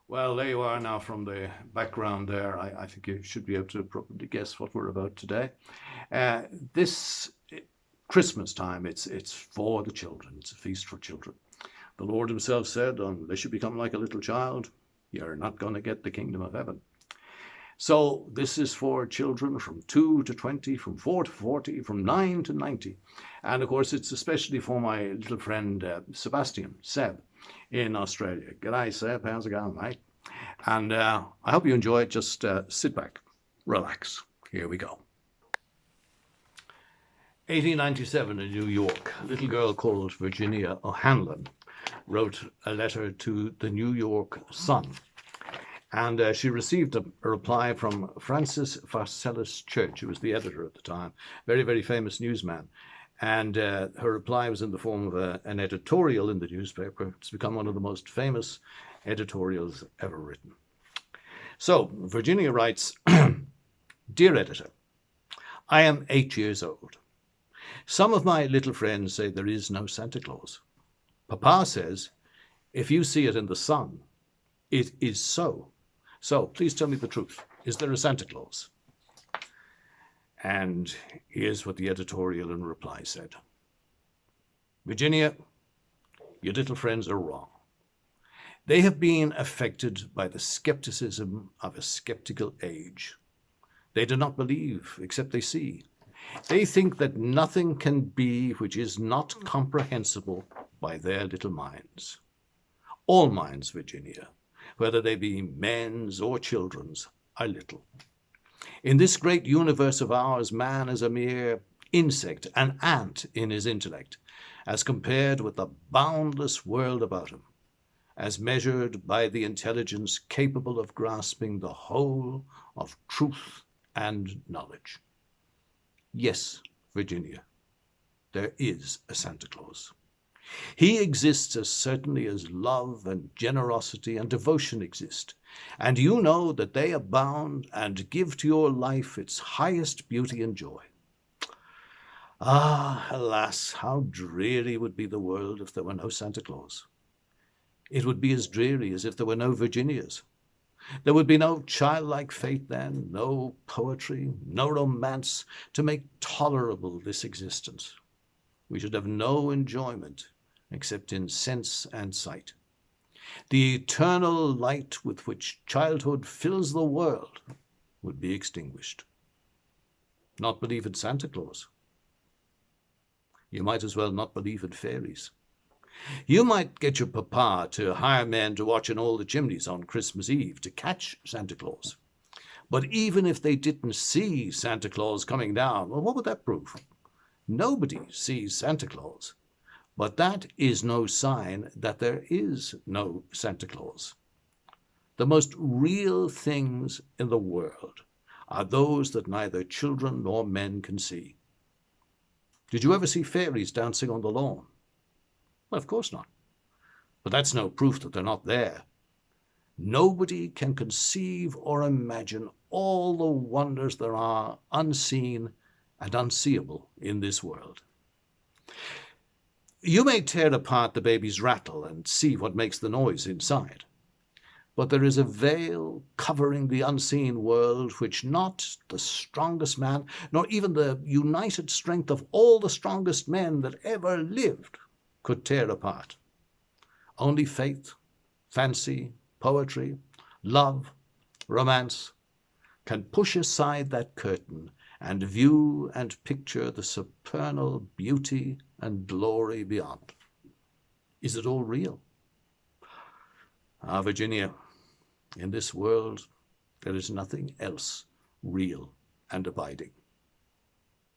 Well, there you are now from the background there. I think you should be able to probably guess what we're about today. This Christmas time, it's for the children. It's a feast for children. The Lord himself said, unless you become like a little child, you're not going to get the kingdom of heaven. So this is for children from 2 to 20, from 4 to 40, from 9 to 90. And of course, it's especially for my little friend Seb, in Australia. G'day, Seb. How's it going, mate? And I hope you enjoy it. Just sit back, relax. Here we go. 1897 in New York, a little girl called Virginia O'Hanlon wrote a letter to the New York Sun. And she received a reply from Francis Pharcellus Church, who was the editor at the time, very, very famous newsman. And her reply was in the form of an editorial in the newspaper. It's become one of the most famous editorials ever written. So Virginia writes, Dear editor, I am 8 years old. Some of my little friends say there is no Santa Claus. Papa says, if you see it in the sun, it is so. So please tell me the truth. Is there a Santa Claus? And here's what the editorial in reply said. Virginia, your little friends are wrong. They have been affected by the skepticism of a skeptical age. They do not believe except they see. They think that nothing can be which is not comprehensible by their little minds. All minds, Virginia, whether they be men's or children's, are little. In this great universe of ours, man is a mere insect, an ant in his intellect, as compared with the boundless world about him, as measured by the intelligence capable of grasping the whole of truth and knowledge. Yes, Virginia, there is a Santa Claus. He exists as certainly as love and generosity and devotion exist, and you know that they abound and give to your life its highest beauty and joy. Ah, alas, how dreary would be the world if there were no Santa Claus. It would be as dreary as if there were no Virginias. There would be no childlike faith then, no poetry, no romance to make tolerable this existence. We should have no enjoyment except in sense and sight. The eternal light with which childhood fills the world would be extinguished. Not believe in Santa Claus. You might as well not believe in fairies. You might get your papa to hire men to watch in all the chimneys on Christmas Eve to catch Santa Claus. But even if they didn't see Santa Claus coming down, well, what would that prove? Nobody sees Santa Claus. But that is no sign that there is no Santa Claus. The most real things in the world are those that neither children nor men can see. Did you ever see fairies dancing on the lawn? Well, of course not. But that's no proof that they're not there. Nobody can conceive or imagine all the wonders there are unseen and unseeable in this world. You may tear apart the baby's rattle and see what makes the noise inside. But there is a veil covering the unseen world which not the strongest man, nor even the united strength of all the strongest men that ever lived, could tear apart. Only faith, fancy, poetry, love, romance can push aside that curtain and view and picture the supernal beauty and glory beyond. Is it all real? Ah, Virginia, in this world there is nothing else real and abiding.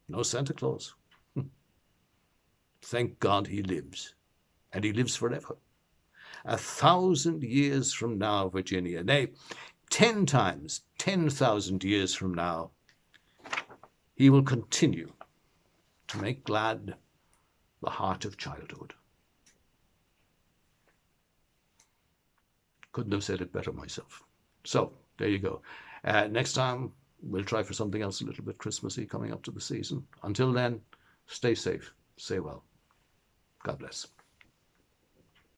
No Santa Claus. Thank God he lives, and he lives forever. 1,000 years from now, Virginia, nay, 10 times 10,000 years from now, he will continue to make glad the heart of childhood. Couldn't have said it better myself. So, there you go. Next time, we'll try for something else a little bit Christmassy coming up to the season. Until then, stay safe, stay well. God bless.